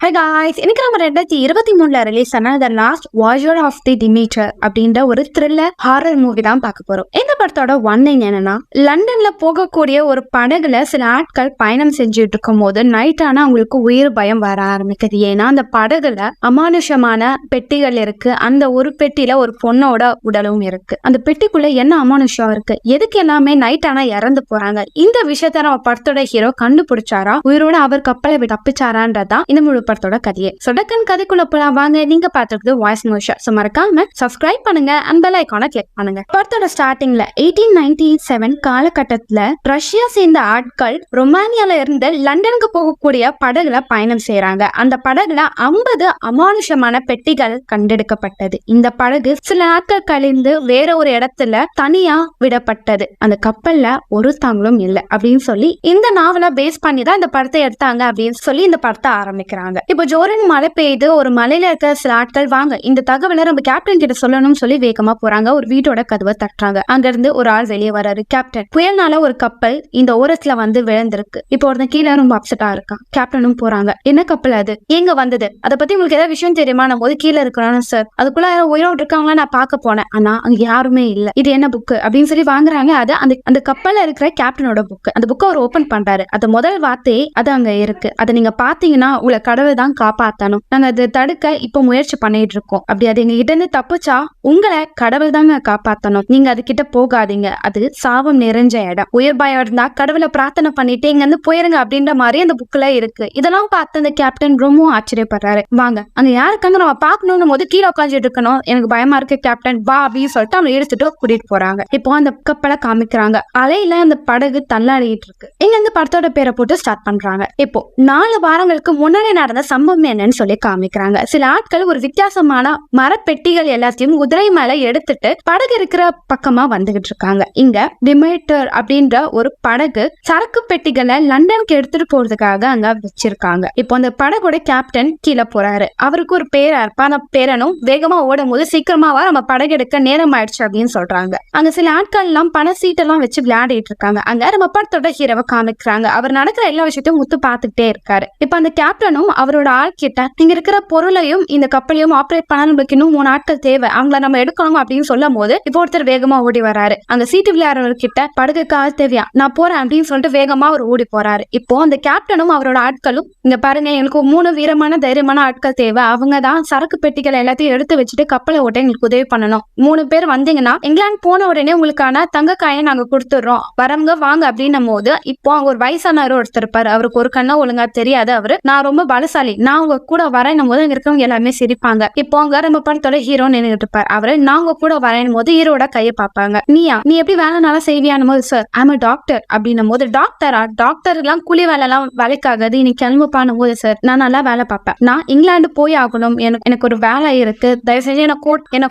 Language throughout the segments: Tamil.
ஹை காய்ஸ், இன்னைக்கு நம்ம 2023 ரிலீஸ் ஆன the last voyage of the Demeter அப்படின்ற ஒரு த்ரில்லர் ஹாரர் மூவி தான் பார்க்க போறோம். இந்த படத்தோட ஒன்லைன் என்னன்னா, லண்டன்ல போகக்கூடிய ஒரு படகுல சில ஆட்கள் பயணம் செஞ்சுட்டு இருக்கும் போது நைட் ஆனா அவங்களுக்கு உயிர் பயம் வர ஆரம்பிக்குது. ஏன்னா அந்த படகுல அமானுஷமான பெட்டிகள் இருக்கு. அந்த ஒரு பெட்டியில ஒரு பொண்ணோட உடலும் இருக்கு. அந்த பெட்டிக்குள்ள என்ன அமானுஷம் இருக்கு, எதுக்கு எல்லாமே நைட் ஆனா இறந்து போறாங்க, இந்த விஷயத்த நம்ம படத்தோட ஹீரோ கண்டுபிடிச்சாரா, உயிரோட அவர் கப்பலை தப்பிச்சாரான்றதான் இந்த முழு படத்தோட கதையே. சொடக்கன் கதைக்குள்ள போலாம் வாங்க. நீங்க பாத்துருக்கு வாய்ஸ் மோஷன். சோ மறக்காம சப்ஸ்கிரைப் பண்ணுங்க அண்ட் பெல் ஐகானை கிளிக் பண்ணுங்க. படத்தோட ஸ்டார்டிங்ல 1897 காலகட்டத்துல ரஷ்யா சேர்ந்த ஆட்கள் ரொமானியால இருந்து லண்டனுக்கு போகக்கூடிய படகுல பயணம் செய்யறாங்க. அந்த படகுல 50 அமானுஷமான பெட்டிகள் கண்டெடுக்கப்பட்டது. இந்த படகு சில நாட்கள் கழிந்து வேற ஒரு இடத்துல தனியா விடப்பட்டது. அந்த கப்பல்ல ஒரு தாங்களும் இல்லை அப்படின்னு சொல்லி இந்த நாவலை பேஸ் பண்ணி தான் இந்த படத்தை எடுத்தாங்க அப்படின்னு சொல்லி இந்த படத்தை ஆரம்பிக்கிறாங்க. இப்போ ஜோரன் மழை பெய்யுது. ஒரு மலையில இருக்க சில ஆட்கள் வாங்க இந்த தகவலை நம்ம கேப்டன் கிட்ட சொல்லணும்னு சொல்லி வேகமா போறாங்க. ஒரு வீட்டோட கதவை தட்டுறாங்க. அங்க இருந்து ஒரு ஆள் வெளியே வராரு. கேப்டன், புயல்னால ஒரு கப்பல் இந்த ஓரத்துல வந்து விழுந்திருக்கு. இப்போ ஒருத்தன் கீழே ரொம்ப அப்செட்டா இருக்கான். கேப்டனும் போறாங்க. என்ன கப்பல் அது, எங்க வந்தது, அதை பத்தி உங்களுக்கு ஏதாவது விஷயம் தெரியுமா? நம்ம போது கீழே இருக்கணும் சார். அதுக்குள்ள உயிரோடு இருக்காங்களா நான் பார்க்க போனேன், ஆனா அங்க யாருமே இல்ல. இது என்ன புக்கு அப்படின்னு சொல்லி வாங்குறாங்க. அது அந்த கப்பல்ல இருக்கிற கேப்டனோட புக். அந்த புக்கை அவர் ஓபன் பண்றாரு. அது முதல் வார்த்தையே அது அங்க இருக்கு. அதை நீங்க பாத்தீங்கன்னா உங்களை கடவுள் தான் காப்பாத்தணும். நாங்க அதை தடுக்க இப்ப முயற்சி பண்ணிட்டு இருக்கோம். அப்படி அது எங்க கிட்ட இருந்து தப்பிச்சா உங்களை கடவுள் தாங்க காப்பாத்தணும். நீங்க அது கிட்ட போகாதீங்க. அது சாபம் நிறைஞ்ச இடம். உயிர் பயம் இருந்தா கடவுளை பிரார்த்தனை பண்ணிட்டு இங்க இருந்து போயிருங்க அப்படின்ற மாதிரி அந்த புக்ல இருக்கு. இதெல்லாம் பார்த்து அந்த கேப்டன் ரொம்ப ஆச்சரியப்படுறாரு. வாங்க அங்க யாருக்காங்க நம்ம பாக்கணும் போது கீழே உட்காந்துட்டு இருக்கணும், எனக்கு பயமா இருக்கு கேப்டன் வா அப்படின்னு சொல்லிட்டு அவங்க எடுத்துட்டு கூட்டிட்டு போறாங்க. இப்போ அந்த கப்பலை காமிக்கிறாங்க. அலையில அந்த படகு தள்ளாடிட்டு இருக்கு. இங்க இந்த படத்தோட பேரை போட்டு ஸ்டார்ட் பண்றாங்க. இப்போ 4 வாரங்களுக்கு முன்னாடி நடந்த சம்பவம் என்னன்னு சொல்லி காமிக்கிறாங்க. சில ஆட்கள் ஒரு வித்தியாசமான மரப்பெட்டிகள் எல்லாத்தையும் குதிரை மேல எடுத்துட்டு படகு இருக்கிற பக்கமா வந்துகிட்டு இருக்காங்க. இங்க டிமேட்டர் அப்படின்ற ஒரு படகு சரக்கு பெட்டிகளை லண்டனுக்கு எடுத்துட்டு போறதுக்காக அங்க வச்சிருக்காங்க. இப்போ அந்த படகோட கேப்டன் கீழே போறாரு. அவருக்கு ஒரு பேரா இருப்பா. அந்த பேரனும் வேகமா ஓடும் போது சீக்கிரமாவா நம்ம படகு எடுக்க நேரம் ஆயிடுச்சு அப்படின்னு சொல்றாங்க. அங்க சில ஆட்கள் எல்லாம் பண சீட்டெல்லாம் வச்சு விளையாடிட்டு இருக்காங்க. அங்க நம்ம படத்தோட ஹீரோவை காமிக்கிறாங்க. அவர் நடக்கிற எல்லா விஷயத்தையும் முத்து பார்த்துக்கிட்டே இருக்காரு. இப்ப அந்த கேப்டனும் அவரோட ஆள் கிட்ட இங்க இருக்கிற பொருளையும் இந்த கப்பலையும் ஆப்ரேட் பண்ண நம்மளுக்கு இன்னும் 3 ஆட்கள் தேவை, அவங்கள நம்ம எடுக்கணும் அப்படின்னு சொல்லும் போது இப்போ ஒருத்தர் வேகமா ஓடி வராரு. அந்த சீட்டு விளையாடுறவர்கிட்ட படகுக்கு ஆள் தேவையா, நான் போறேன் அப்படின்னு சொல்லிட்டு வேகமா அவர் ஓடி போறாரு. இப்போ அந்த கேப்டனும் அவரோட ஆட்களும் இங்க பாருங்க, எங்களுக்கு 3 வீரமான தைரியமான ஆட்கள் தேவை. அவங்க தான் சரக்கு பெட்டிகள் எல்லாத்தையும் எடுத்து வச்சுட்டு கப்பலை ஓட்ட எங்களுக்கு உதவி பண்ணணும். 3 பேர் வந்தீங்கன்னா இங்கிலாந்து போன உடனே உங்களுக்கான தங்கக்காயை நாங்க கொடுத்துடுறோம், வரவங்க வாங்க அப்படின்னும் போது இப்போ அங்க ஒரு வயசானவர் ஒருத்தர் இருப்பாரு. அவருக்கு ஒரு கண்ணா ஒழுங்கா தெரியாது. அவரு நான் ரொம்ப பலசாலி, நான் உங்க கூட வரேன்னும் போது இருக்கிறவங்க எல்லாமே சிரிப்பாங்க. இப்போ அங்க நம்ம படத்தோட ஹீரோ நின்றுட்டு இருப்பாரு. அவரு நாங்க கூட வரேன் போது ஹீரோட கையை பார்ப்பாங்க. நீ எப்படி வேலைனால செய்வியானும் போது சார் ஐம் டாக்டர் அப்படின்னும் போது டாக்டரா, டாக்டர் எல்லாம் கூலி வேலை எல்லாம் வேலைக்காகாது, நீ கிளம்பு பண்ணும் போது சார் நான் நல்லா வேலை பார்ப்பேன், நான் இங்கிலாந்து போய் ஆகணும், எனக்கு ஒரு வேலை இருக்கு, தயவு செஞ்சு என்ன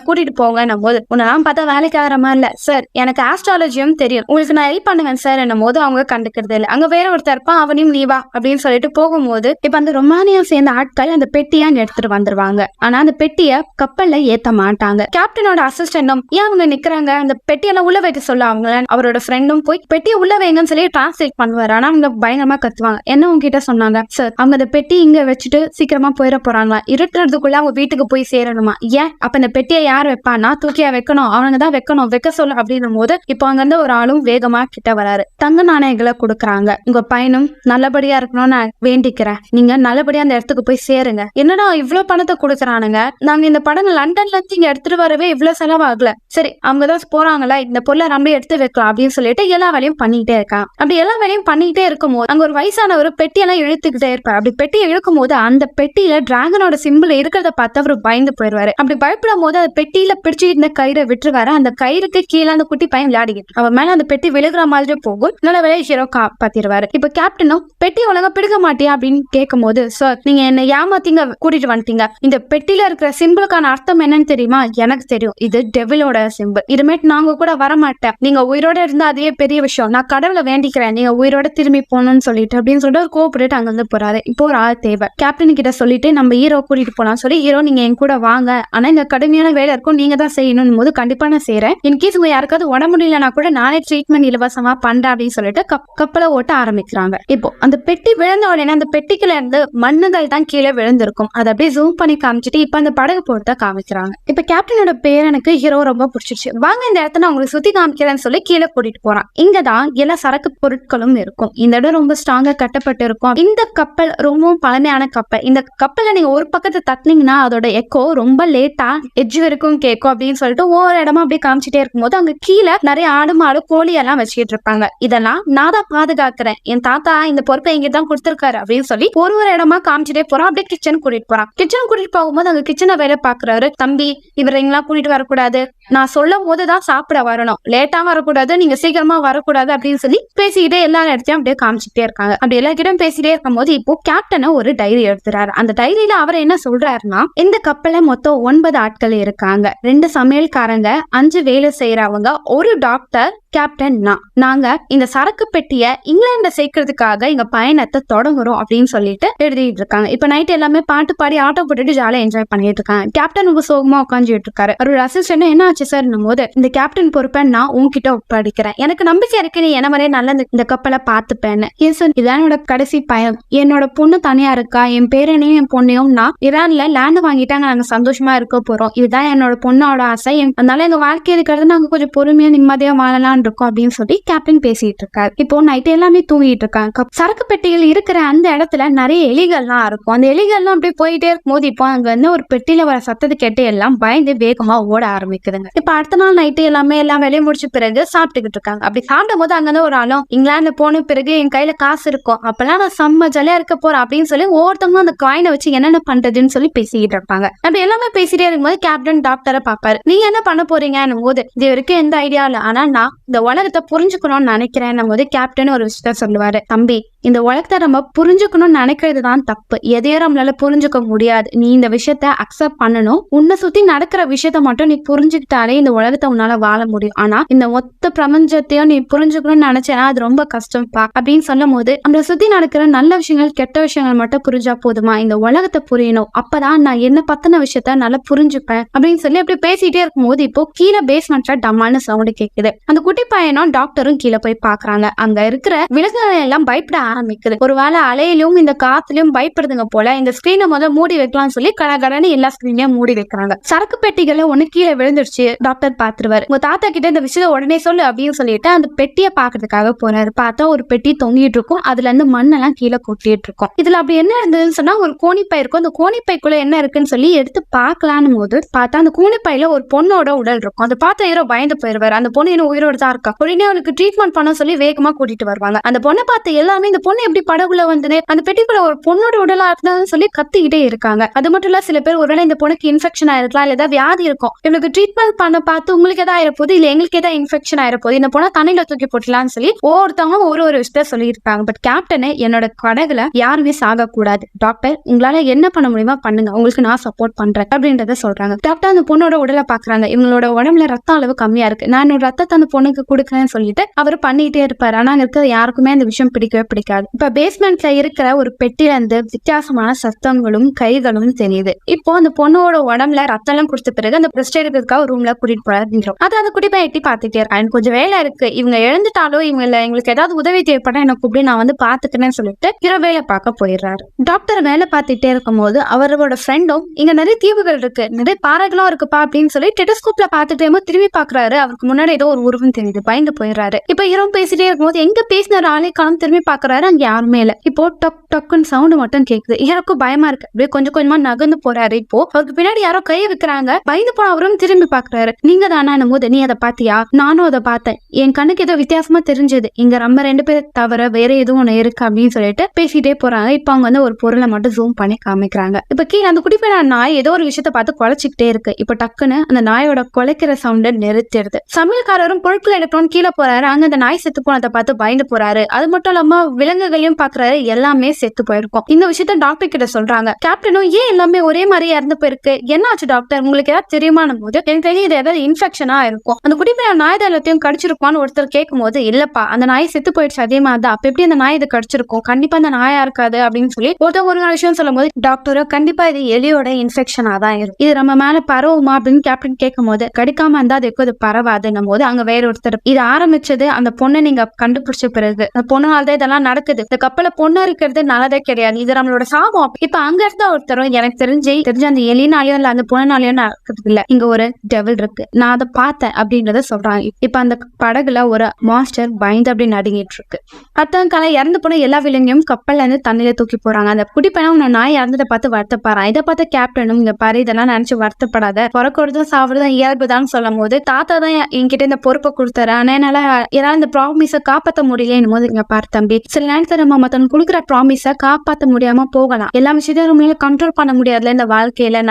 கூட்டிட்டு போங்க போது உன்னெல்லாம் பார்த்தா வேலைக்கு ஆகிற மாதிரி இல்ல சார், எனக்கு ஆஸ்ட்ராலஜியும் தெரியும், உங்களுக்கு நான் ஹெல்ப் பண்ணுவேன் சார் என்னும் போது அவங்க கண்டுக்கிறது இல்லை. அங்க வேற ஒருத்தர் இருப்பான், அவனையும் நீவா அப்படின்னு சொல்லிட்டு போகும்போது இப்ப அந்த ரொமானியா சேர்ந்த ஆட்கள் அந்த பெட்டியை எடுத்துட்டு வந்துருவாங்க. ஆனா அந்த பெட்டிய கப்பல்ல ஏத்த மாட்டாங்க. கேப்டனோட அசிஸ்டன்டும் ஏன் அவங்க நிக்கிறாங்க, அந்த பெட்டியெல்லாம் உள்ள வைக்க சொல்ல அவங்க அவரோட ஃப்ரெண்டும் போய் பெட்டியை உள்ள வைங்கன்னு சொல்லி டிரான்ஸ்லேட் பண்ணுவாரு. ஆனா அவங்க பயங்கரமா கத்துவாங்க. என்ன உங்ககிட்ட சொன்னாங்க சார், அவங்க அந்த பெட்டி இங்க வச்சுட்டு சீக்கிரமா போயிட போறாங்களா, இருட்டுறதுக்குள்ள அவங்க வீட்டுக்கு போய் சேரணுமா, ஏன் அப்ப அந்த பெட்டியை யார் வைப்பானா, தூக்கியா வைக்கணும், அவங்க தான் வைக்கணும், வைக்க சொல்ல அப்படின்னும் போது இப்போ அங்க இருந்து ஒரு ஆளும் வேகமா கிட்ட வராரு. தங்க நாணயங்களை கொடுக்குறாங்க. உங்க பையனும் நல்லபடியா இருக்கணும்னு நான் வேண்டிக்கிறேன், நீங்க நல்லபடியா அந்த இடத்துக்கு போய் சேருங்க. என்னடா இவ்வளவு பணத்தை கொடுக்குறானுங்க, நாங்க இந்த படம் லண்டன்ல இருந்து இங்க எடுத்துட்டு வரவே இவ்வளவு செலவாகல, சரி அவங்கதான் போறாங்களா இந்த பொருளை நம்ம எடுத்து வைக்கலாம் அப்படின்னு சொல்லிட்டு எல்லா வேலையும் பண்ணிக்கிட்டே இருக்கான். அப்படி எல்லா வேலையும் பண்ணிக்கிட்டே இருக்கும் போது அங்க ஒரு வயசானவர் பெட்டியெல்லாம் இழுத்துக்கிட்டே இருப்பாரு. அப்படி பெட்டியை இழுக்கும் போது அந்த பெட்டியில டிராகனோட சிம்பிள் இருக்கிறத பார்த்து அவர் பயந்து போயிடுவாரு. அப்படி பயப்படும் போது அந்த பெட்டியில பிடிச்சு இந்த கயிறை விட்டுருவாரு. அந்த கயிறுக்கு கீழே அந்த குட்டி பையன் விளையாடிக்கிட்டு அவர் மேல அந்த பெட்டி விழுகிற மாதிரி போகும். நல்ல வேலையை ஹீரோ காப்பாத்திடுவாரு. இப்ப கேப்டனும் பெட்டி ஒழுங்கா பிடிக்க மாட்டியா அப்படின்னு கேட்கும் போது சார் நீங்க என்ன ஏமாத்திங்க கூட்டிட்டு வந்துட்டீங்க, இந்த பெட்டியில இருக்கிற சிம்பிளுக்கான அர்த்தம் என்னன்னு தெரியுமா, எனக்கு தெரியும், இது டெவிலோட சிம்பிள், இதுமேட்டு நாங்க கூட வரமாட்டேன், நீங்க உயிரோட இருந்தா அதே பெரிய விஷயம், நான் கடவுளை வேண்டிக்கிறேன் நீங்க உயிரோட திரும்பி போகணும்னு சொல்லிட்டு அப்படின்னு சொல்லிட்டு ஒரு கோபப்பட்டு அங்க இருந்து போறாரு. இப்போ ஒரு ஆள் தேவை. கேப்டன் கிட்ட சொல்லிட்டு நம்ம ஹீரோ கூட்டிட்டு போலாம் சொல்லி ஹீரோ நீங்க என் கூட வாங்க, ஆனா இந்த கடுமையான வேலை இருக்கும், நீங்க தான் செய்யணும் போது கண்டிப்பா நான் செய்யறேன், இன்கேஸ் உங்க யாருக்காவது உடம்பு முடியலன்னா கூட நானே ட்ரீட்மெண்ட் இலவசமா பண்றேன் அப்படின்னு சொல்லிட்டு கப்பலை ஓட்ட ஆரம்பிக்கிறாங்க. இப்போ அந்த பெட்டி விழுந்த உடனே அந்த பெட்டிக்குள்ள இருந்து மண்ணு கண்ணுகள் தான் கீழே விழுந்திருக்கும். அதை அப்படியே ஜூம் பண்ணி காமிச்சிட்டு இப்ப அந்த படகு போட்டு காமிக்கிறாங்க. இப்ப கேப்டனோட பேரனுக்கு ஹீரோ ரொம்ப பிடிச்சிருச்சு. வாங்க இந்த இடத்த நான் உங்களுக்கு சுத்தி காமிக்கிறேன்னு சொல்லி கீழே கூட்டிட்டு போறான். இங்கதான் எல்லா சரக்கு பொருட்களும் இருக்கும். இந்த இடம் ரொம்ப ஸ்ட்ராங்கா கட்டப்பட்டு இருக்கும். இந்த கப்பல் ரொம்பவும் பழமையான கப்பல். இந்த கப்பலை நீங்க ஒரு பக்கத்தை தட்டினீங்கன்னா அதோட எக்கோ ரொம்ப லேட்டா எட்ஜ் வரைக்கும் கேட்கும் அப்படின்னு சொல்லிட்டு ஒவ்வொரு இடமா அப்படியே காமிச்சிட்டே இருக்கும்போது அங்க கீழே நிறைய ஆடு மாடு கோழி எல்லாம் வச்சுக்கிட்டு இருப்பாங்க. இதெல்லாம் நான் தான் பாதுகாக்கிறேன், என் தாத்தா இந்த பொறுப்பை இங்கதான் கொடுத்திருக்காரு அப்படின்னு சொல்லி ஒரு இடமா காமிச்சிட்டே போறான். அப்படியே கிச்சன் கூட்டிட்டு போறான். கிச்சன் கூட்டிட்டு போகும்போது அங்க கிச்சனை வேலை பாக்குறாரு. தம்பி, இவரெல்லாம் கூட்டிட்டு வரக்கூடாது, நான் சொல்லும் போதுதான் சாப்பிட வரணும், லேட்டா வரக்கூடாது, நீங்க சீக்கிரமா வரக்கூடாது அப்படின்னு சொல்லி பேசிக்கிட்டே எல்லா இடத்தையும் அப்படியே காமிச்சிட்டே இருக்காங்க. அப்படி எல்லா கிட்டும் பேசிட்டே இருக்கும் போது இப்போ கேப்டனை ஒரு டைரி எடுத்துறாரு. அந்த டைரியில அவர் என்ன சொல்றாருன்னா, இந்த கப்பல மொத்தம் 9 ஆட்கள் இருக்காங்க, 2 சமையல்காரங்க, 5 வேலை செய்யறவங்க, ஒரு டாக்டர், கேப்டன் நாங்க இந்த சரக்கு பெட்டிய இங்கிலாண்ட சேர்க்கறதுக்காக எங்க பயணத்தை தொடங்குறோம் அப்படின்னு சொல்லிட்டு எழுதிட்டு இருக்காங்க. இப்ப நைட் எல்லாமே பாட்டு பாடி ஆட்டோ போட்டுட்டு ஜாலியா என்ஜாய் பண்ணிட்டு இருக்காங்க. கேப்டன் ரொம்ப சோகமா உட்காந்துட்டு இருக்காரு. ஒரு அசிஸ்டன்ட் என்ன ஆச்சு சார் போது, இந்த கேப்டன் பொறுப்பை நான் உன்கிட்ட ஒப்படைக்கிறேன், எனக்கு நம்பிக்கை இருக்கு நீ என்ன மாதிரியே நல்ல இந்த கப்பலை பார்த்துப்பேன்னு. ஏன் சார், இதான் என்னோட கடைசி பயம், என்னோட பொண்ணு தனியா இருக்கா, என் பேரனையும் என் பொண்ணையும் நான் ஈரான்ல லேண்ட் வாங்கிட்டாங்க, நாங்க சந்தோஷமா இருக்க போறோம், இதுதான் என்னோட பொண்ணோட ஆசை, அதனால எங்க வாழ்க்கை இருக்கிறது நாங்க கொஞ்சம் பொறுமையா நிம்மதியா வாழலாம் இருக்கும் அப்படின்னு சொல்லி கேப்டன் பேசிட்டு இருக்காரு. இப்போ நைட் எல்லாமே தூங்கிட்டு இருக்காங்க. சரக்கு பெட்டிகள் இருக்கிற அந்த இடத்துல நிறைய எலிகள்லாம் இருக்கும். அந்த எலிகள்லாம் அப்படியே போயிட்டே இருக்கும் போது இப்போ அங்க வந்து ஒரு பெட்டியில வர சத்தத்தை கேட்டு எல்லாம் பயந்து வேகமா ஓட ஆரம்பிக்குதுங்க. இப்ப அடுத்த நாள் நைட்டு எல்லாம் வேலையை முடிச்ச பிறகு சாப்பிட்டுக்கிட்டு இருக்காங்க. அப்படி சாப்பிடும் போது அங்க ஒரு ஆளும், இங்கிலாந்துல போன பிறகு என் கையில காசு இருக்கும், அப்பெல்லாம் நான் செம்ம ஜாலியா இருக்க போறேன் அப்படின்னு சொல்லி ஒவ்வொருத்தவங்களும் அந்த காயினை வச்சு என்னென்ன பண்றதுன்னு சொல்லி பேசிக்கிட்டு இருப்பாங்க. அப்படி எல்லாமே பேசிட்டே இருக்கும்போது கேப்டன் டாக்டரை பாப்பாரு. நீங்க என்ன பண்ண போறீங்கன்னு போது, இது வரைக்கும் எந்த ஐடியா இல்ல, ஆனா நான் இந்த உலகத்தை புரிஞ்சுக்கணும்னு நினைக்கிறேன் போது கேப்டன் ஒரு விஷயத்த சொல்லுவாரு. தம்பி, இந்த உலகத்தை நம்ம புரிஞ்சுக்கணும்னு நினைக்கிறது தான் தப்பு, எதையும் நம்மளால புரிஞ்சுக்க முடியாது, நீ இந்த விஷயத்த அக்செப்ட் பண்ணணும், உன்னை சுத்தி நடக்கிற விஷயத்த மட்டும் நீ புரிஞ்சுக்கிட்டாலே இந்த உலகத்தை உன்னால வாழ முடியும், ஆனா இந்த மொத்த பிரபஞ்சத்தையும் நீ புரிஞ்சுக்கணும்னு நினைச்சேன்னா அது ரொம்ப கஷ்டம்ப்பா அப்படின்னு சொல்லும் போது, நம்மளை சுத்தி நடக்கிற நல்ல விஷயங்கள் கெட்ட விஷயங்கள் மட்டும் புரிஞ்சா போதுமா, இந்த உலகத்தை புரியணும், அப்பதான் நான் என்ன பத்தின விஷயத்த நல்லா புரிஞ்சுப்பேன் அப்படின்னு சொல்லி அப்படி பேசிட்டே இருக்கும் போது இப்போ கீழே பேஸ்மெண்ட்ல டம்மான்னு சவுண்ட் கேக்குது. அந்த குட்டி பையனும் டாக்டரும் கீழே போய் பாக்குறாங்க. அங்க இருக்கிற விலங்குகள் எல்லாம் பயப்பட ஆரம்பிக்குது. ஒருவேளை அலையிலும் இந்த காத்துலயும் பயப்படுதுங்க போல, இந்த ஸ்கிரீனை முதல்ல மூடி வைக்கலாம்னு சொல்லி கடகடன்னு எல்லா ஸ்கிரீனையும் மூடி வைக்கிறாங்க. சரக்கு பெட்டிகளை ஒண்ணு கீழே விழுந்துருச்சு. டாக்டர் பாத்துருவாரு. உங்க தாத்தா கிட்ட இந்த விஷயத்த உடனே சொல்லு அப்படின்னு சொல்லிட்டு அந்த பெட்டியை பாக்குறதுக்காக போறாரு. பார்த்தா ஒரு பெட்டி தொங்கிட்டு இருக்கும். அதுல இருந்து மண்ணெல்லாம் கீழே கொட்டிட்டு இருக்கும். இதுல அப்படி என்ன இருந்ததுன்னு சொன்னா ஒரு கோணிப்பை இருக்கும். அந்த கோணிப்பைக்குள்ள என்ன இருக்குன்னு சொல்லி எடுத்து பாக்கலான்னு போது பார்த்தா அந்த கோணிப்பையில ஒரு பொண்ணோட உடல் இருக்கும். அதை பார்த்த ஹீரோ பயந்து போயிருவாரு. அந்த பொண்ணு என்ன உயிரோட தான் இருக்கா, உடனே அவளுக்கு ட்ரீட்மெண்ட் பண்ண சொல்லி வேகமா கூட்டிட்டு வருவாங்க. அந்த பொண்ணை பார்த்து எல்லாமே இந்த பொண்ணு எப்படி படகுல வந்து அந்த பெட்டிக்குள்ள ஒரு பொண்ணோட உடலா இருந்தாலும் சொல்லி கத்திக்கிட்டே இருக்காங்க. அது மட்டும் இல்ல, சில பேர் ஒருவேளை இந்த பொண்ணுக்கு இன்ஃபெக்ஷன் ஆயிருக்கலாம், இல்ல ஏதாவது வியாதி இருக்கும், இவளுக்கு ட்ரீட்மெண்ட் பண்ண பார்த்து உங்களுக்கு ஏதாவது ஆயிருப்போது, இல்ல எங்களுக்கு ஏதாவது இன்ஃபெக்ஷன் ஆயிருப்போது, இந்த பொண்ணை தண்ணியில தூக்கி போட்டலாம்னு சொல்லி ஒவ்வொருத்தவங்க ஒரு விஷயத்த சொல்லியிருக்காங்க. பட் கேப்டனே, என்னோட படகுல யாருமே சாக கூடாது, டாக்டர் உங்களால என்ன பண்ண முடியுமா பண்ணுங்க, உங்களுக்கு நான் சப்போர்ட் பண்றேன் அப்படின்றத சொல்றாங்க. டாக்டர் அந்த பொண்ணோட உடலை பாக்குறாங்க. இவங்களோட உடம்புல ரத்த அளவு கம்மியா இருக்கு, நான் என்னோட ரத்தத்தை அந்த பொண்ணுக்கு கொடுக்குறேன்னு சொல்லிட்டு அவர் பண்ணிட்டே இருப்பாரு. ஆனா அங்க இருக்கிற யாருக்குமே அந்த விஷயம் பிடிக்கவே பிடிக்காது. இப்ப பேஸ்மெண்ட்ல இருக்கிற ஒரு பெட்டில இருந்து வித்தியாசமான சத்தங்களும் கைகளும் தெரியுது. இப்போ அந்த பொண்ணோட உடம்புல ரத்தம் எல்லாம் கொடுத்த பிறகு அந்த பிரஸ்ட் எடுக்கிறதுக்காக ரூம்ல கூட்டிட்டு போறாரு. அது அந்த குட்டி பையன் எட்டி பாத்துட்டே இருக்கா. எனக்கு கொஞ்சம் வேலை இருக்கு, இவங்க எழுந்துட்டாலோ இவங்க எங்களுக்கு ஏதாவது உதவி தேவைப்பட்டா எனக்கு கூப்பிட்டு நான் வந்து பாத்துக்கிறேன்னு சொல்லிட்டு ஹீரோ வேலை பார்க்க போயிடுறாரு. டாக்டர் வேலை பார்த்துட்டே இருக்கும் போது அவரோட ஃப்ரெண்டும், இங்க நிறைய தீவுகள் இருக்கு, நிறைய பாறைகளும் இருக்குப்பா அப்படின்னு சொல்லி டெலிஸ்கோப்ல பாத்துட்டே திரும்பி பாக்குறாரு. அவருக்கு முன்னாடி ஏதோ ஒரு உருவம் தெரியுது. பயந்து போயிடுறாரு. இப்ப ஹீரோ பேசிட்டே இருக்கும்போது எங்க பேசின ஆளே காலம் திரும்பி பாக்குறாரு. அங்க யாருமே இல்ல. இப்போ டக் டக்குன்னு சவுண்ட் மட்டும் கேக்குது. ஹீரோக்கும் பயமா இருக்கு. அப்படியே கொஞ்சம் கொஞ்சமா நகர்ந்து போறாரு. இப்போ அவருக்கு பின்னாடி யாரோ கையை வைக்கிறாங்க. பயந்து போன அவரும் திரும்பி பாக்குறாரு. நீங்க தானா போது, நீ அதை பாத்தியா? நானும் அதை பார்த்தேன், என் கண்ணுக்கு ஏதோ வித்தியாசமா தெரிஞ்சது, இங்க நம்ம 2 பேர் தவிர வேற எதுவும் ஒண்ணு இருக்கு அப்படின்னு சொல்லிட்டு பேசிட்டே போறாங்க. இப்ப அவங்க வந்து ஒரு பொருளை மட்டும் ஜூம் பண்ணி காமிக்கிறாங்க. இப்ப கீழே அந்த குடிப்பையான நாய் ஏதோ ஒரு விஷயத்த பார்த்து குலைச்சிக்கிட்டே இருக்கு. இப்ப டக்குன்னு அந்த நாயோட குலைக்கிற சவுண்ட நிறுத்திடுது. சமையல்காரரும் பொருட்கள் எடுக்கணும்னு கீழே போறாரு. அங்க அந்த நாய் செத்து போனதை பார்த்து பயந்து போறாரு. அது மட்டும் இல்லாம விலங்குகளையும் பாக்குறாரு, எல்லாமே செத்து போயிருக்கும். இந்த விஷயத்த டாக்டர் கிட்ட சொல்றாங்க. கேப்டனும், ஏன் எல்லாமே ஒரே மாதிரி இறந்து போயிருக்கு, என்ன ஆச்சு டாக்டர், உங்களுக்கு ஏதாவது தெரியுமான போது, எனக்கு தெரியும் இது ஏதாவது இன்ஃபெக்ஷனா இருக்கும், அந்த குடிப்பையான நாய் எல்லாத்தையும் கடிச்சிருக்குமான்னு ஒருத்தர் கேட்கும் போது, இல்லப்பா அந்த நாய் செத்து போயிடுச்சு, அதே மாதிரிதான், அப்ப எப்படி அந்த நாய் இது கடிச்சிருக்கும், கண்டிப்பா அந்த நாயா இருக்காது அப்படின்னு சொல்லி ஒருத்தவங்க ஒரு விஷயம் சொல்லும் போது டாக்டரும், கண்டிப்பா இது எலியோட இன்ஃபெக்ஷனா தான் இருக்கும், இது நம்ம மேல பரவுமா அப்படின்னு கேப்டன் கேட்கும் போது, கடிக்காம இருந்தா அதுக்கு அது பரவாதுன்னும் போது அங்க வேற ஒருத்தர் ஒருத்தர். இது ஆரம்பிச்சது அந்த பொண்ணை நீங்க கண்டுபிடிச்ச பிறகு. அந்த பொண்ணுனால்தான் இதெல்லாம் நடக்குது. இந்த கப்பல பொண்ணு இருக்கிறது நல்லதே கிடையாது. இது நம்மளோட சாபம். இப்ப அங்க இருந்த ஒருத்தரும் எனக்கு தெரிஞ்ச அந்த எலினாலயோ இல்ல அந்த பொண்ணுனாலயோ நடக்கிறது இல்ல. இங்க ஒரு டெவில் இருக்கு. நான் அதை பார்த்தேன் அப்படின்றத சொல்றாங்க. இப்ப அந்த படகுல ஒரு மாஸ்டர் பயந்து அப்படி நடுங்கிட்டு இருக்கு. அடுத்த காலம் இறந்து போன எல்லா விலங்கையும் கப்பல்ல இருந்து தண்ணியில தூக்கி போறாங்க. அந்த குடி பையனும் நாய் இறந்ததை பார்த்து வருத்தப்படுறான். இதை பார்த்து கேப்டனும் இங்க பாரு இதெல்லாம் நினைச்சு வருத்தப்படாத, பிறக்கிறதும் சாப்பிடுறதும் இயல்புதான் சொல்லும் போது தாத்தா தான் என்கிட்ட இந்த பொறுப்பை கொடுத்தாரு. ஆனா என்னால ஏதாவது இந்த ப்ராமிஸை காப்பாற்ற முடியலன்னு போது இங்க பாரு தம்பி, சில நேரத்துல நம்ம மத்தவங்க கொடுக்குற ப்ராமிஸை காப்பாற்ற முடியாம போகலாம். எல்லா விஷயத்தையும் நம்மளால கண்ட்ரோல் பண்ண முடியாதுல இந்த வாழ்க்கையில,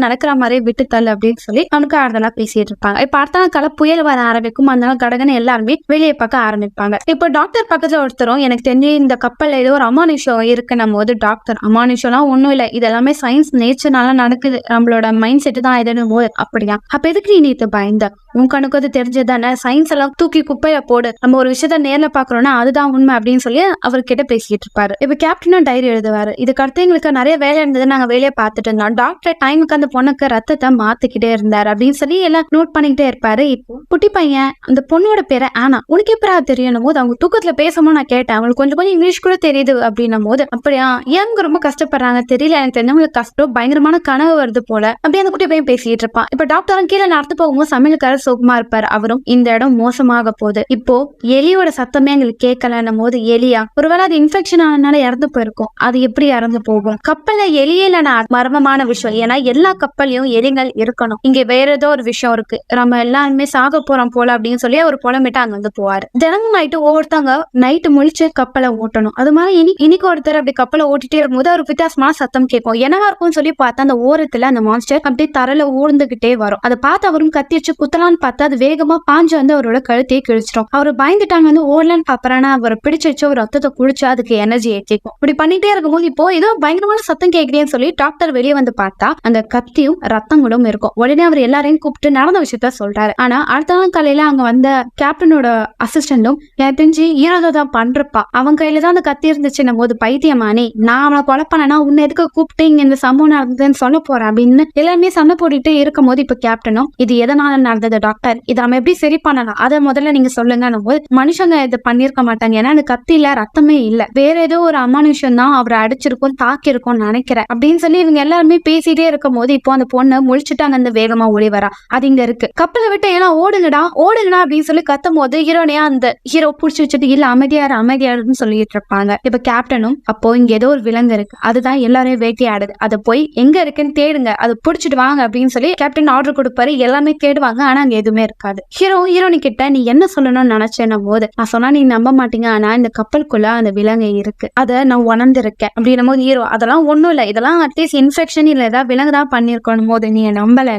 நடக்கிற மாதிரி விட்டு தள்ளு அப்படின்னு சொல்லி அவனுக்கு ஆறுதலா பேசிட்டு இருப்பாங்க. இப்ப அடுத்த கால புயல் வர ஆரம்பிக்கும். அதனால கடகன்னு எல்லாருமே வெளியே பார்க்க ஆரம்பிப்பாங்க. இப்போ டாக்டர் பக்கத்துல ஒருத்தரும் எனக்கு தெரிஞ்சு இந்த கப்பல்ல ஏதோ ஒரு அமானுஷம் இருக்குன்னும் போது டாக்டர் அமானுஷம்லாம் ஒண்ணும் இல்ல, இதெல்லாமே சயின்ஸ் நேச்சர்னால நடக்குது, நம்மளோட மைண்ட் செட் தான் எதுன்னு போது அப்படியா அப்ப எதுக்கு நீ நேத்து பயந்த, உன் கணக்கு அது தெரிஞ்சதானே, சயின்ஸ் எல்லாம் தூக்கி குப்பையில போடு, நம்ம ஒரு விஷயத்த நேர்ல பாக்குறோம்னா அதுதான் உண்மை அப்படின்னு சொல்லி அவர்கிட்ட பேசிட்டு இருப்பாரு. இப்ப கேப்டனும் டைரி எழுதுவாரு. இதுக்கு அடுத்து எங்களுக்கு நிறைய வேலை இருந்தது, நாங்க வேலையை பார்த்துட்டு இருந்தோம். டாக்டர் டைமுக்கு அந்த பொண்ணுக்கு ரத்தத்தை மாத்திக்கிட்டே இருந்தாரு அப்படின்னு சொல்லி எல்லாம் நோட் பண்ணிக்கிட்டே இருப்பாரு. இப்போ குட்டி பையன் அந்த பொண்ணோட பேரை ஆனா உனக்கு எப்பரா தெரியணும் போது அவங்க தூக்கத்துல பேசணும் நான் கேட்டேன், அவங்களுக்கு கொஞ்சம் கொஞ்சம் இங்கிலீஷ் கூட தெரியுது அப்படின்னும் போது அப்படியா ஏங்க ரொம்ப கஷ்டப்படுறாங்க தெரியல, எனக்கு தெரிஞ்சவங்களுக்கு கஷ்டம் பயங்கரமான கனவு வருது போல அப்படி அந்த குட்டி பையன் பேசிட்டு இருப்பான். இப்ப டாக்டரும் கீழே நடத்து போகும்போது சமையல்காரர் சோகமா இருப்பாரு. அவரும் இந்த இடம் மோசமாக போகுது, இப்போ எலியோட சத்தமே எங்களுக்கு கேட்கலன்னும் போது எலியா ஒருவேளை அது இன்ஃபெக்ஷன் ஆனதுனால இறந்து போயிருக்கும், அது எப்படி இறந்து போகும், கப்பல்ல எலியில மர்மமான விஷயம், ஏன்னா எல்லா கப்பல்லையும் எலிகள் இருக்கணும், இங்க வேற ஏதோ ஒரு விஷயம் இருக்கு, நம்ம எல்லாருமே சாக போறோம் போல அப்படின்னு சொல்லி ஒரு புலம்பிட்டு அங்க வந்து போவாரு. தினமும் நைட்டு ஒவ்வொருத்தவங்க நைட்டு முழிச்சு கப்பலை ஓட்டணும். அது மாதிரி இன்னைக்கு ஒருத்தர் அப்படி கப்பலை ஓட்டிட்டே இருக்கும்போது ஒரு வித்தியாசமான சத்தம் கேட்கும். என்னவா இருக்கும்னு சொல்லி பார்த்தா அந்த ஓரத்துல அந்த மான்ஸ்டர் அப்படியே தரையில ஊர்ந்துகிட்டே வரும். அதை பார்த்து அவரும் கத்தி வச்சு குத்தலான்னு பார்த்தா அது வேகமா பாஞ்சு வந்து அவரோட கழுத்தையே கிழிச்சிடும். அவர் பயந்துட்டாங்க வந்து ஓடலான்னு பாப்பறானா அவரை பிடிச்சு வச்சு ஒரு ரத்தத்தை குடிச்சு அதுக்கு எனர்ஜி ஏற்றிக்கும். இப்படி பண்ணிட்டே இருக்கும்போது இப்போ ஏதோ பயங்கரமான சத்தம் கேட்கிறேன்னு சொல்லி டாக்டர் வெளியே வந்து பார்த்தா அந்த கத்தியும் ரத்தங்களும் இருக்கும். உடனே அவர் எல்லாரையும் கூப்பிட்டு நடந்த விஷயத்த சொல்றாரு. ஆனா அடுத்த நாள் காலையில அங்க வந்த கேப்டனோட அசிஸ்டன்டும் எனக்கு தெரிஞ்சு ஈரதோ தான் பண்றப்பா, அவன் கையில தான் அந்த கத்தி இருந்துச்சுன்னும் போது பைத்தியமானே நான் அவனை கொலை பண்ணனா உன்னை எதுக்கு கூப்பிட்டு இங்க இந்த சம்பவம் நடந்ததுன்னு சொல்ல போறேன் அப்படின்னு எல்லாருமே சண்டை போட்டுட்டு இருக்கும் போது இப்ப கேப்டனும் இது எதனால நடந்தது டாக்டர், இதை நம்ம எப்படி சரி பண்ணலாம் அதை முதல்ல நீங்க சொல்லுங்க போது மனுஷங்க இதை பண்ணிருக்க மாட்டாங்க, ஏன்னா அந்த கத்தியில ரத்தமே இல்ல, வேற ஏதோ ஒரு அமானுஷம் தான் அவரை அடிச்சிருக்கும் தாக்கி இருக்கும்னு நினைக்கிறேன் அப்படின்னு சொல்லி இவங்க எல்லாருமே பேசிட்டே இருக்கும் போது இப்போ அந்த பொண்ணை முழிச்சுட்டு அங்க வேகமா ஓடி வரா. அது இங்க இருக்கு, கப்பலை விட்டு ஏன்னா ஓடுங்கடா அப்படின்னு சொல்லி கத்தும் போது ஹீரோனையா அந்த ஹீரோ புடிச்சு வச்சுட்டு இல்ல அமைதியாருன்னு சொல்லிட்டு இருப்பாங்க. இப்ப கேப்டனும் அப்போ இங்க ஏதோ ஒரு விலங்கு இருக்கு, அதுதான் எல்லாரையும் வேட்டையாடுது, அதை போய் எங்க இருக்குன்னு தேடுங்க, அதை புடிச்சிட்டு வாங்க அப்படின்னு சொல்லி கேப்டன் ஆர்டர் கொடுப்பாரு. எல்லாமே தேடுவாங்க ஆனா அங்க எதுவுமே இருக்காது. ஹீரோனி கிட்ட நீ என்ன சொல்லணும்னு நினைச்சேன்னும் போது நான் சொன்னா நீ நம்ப மாட்டீங்க, ஆனா இந்த கப்பலுக்குள்ள அந்த விலங்கு இருக்கு, அதை நான் உணர்ந்திருக்கேன் அப்படின்னும் போது ஹீரோ அதெல்லாம் ஒண்ணும் இல்ல, இதெல்லாம் அட்லீஸ்ட் இன்ஃபெக்ஷன் இல்ல ஏதாவது விலங்குதான் பண்ணிருக்கணும் போது நீ நம்பல,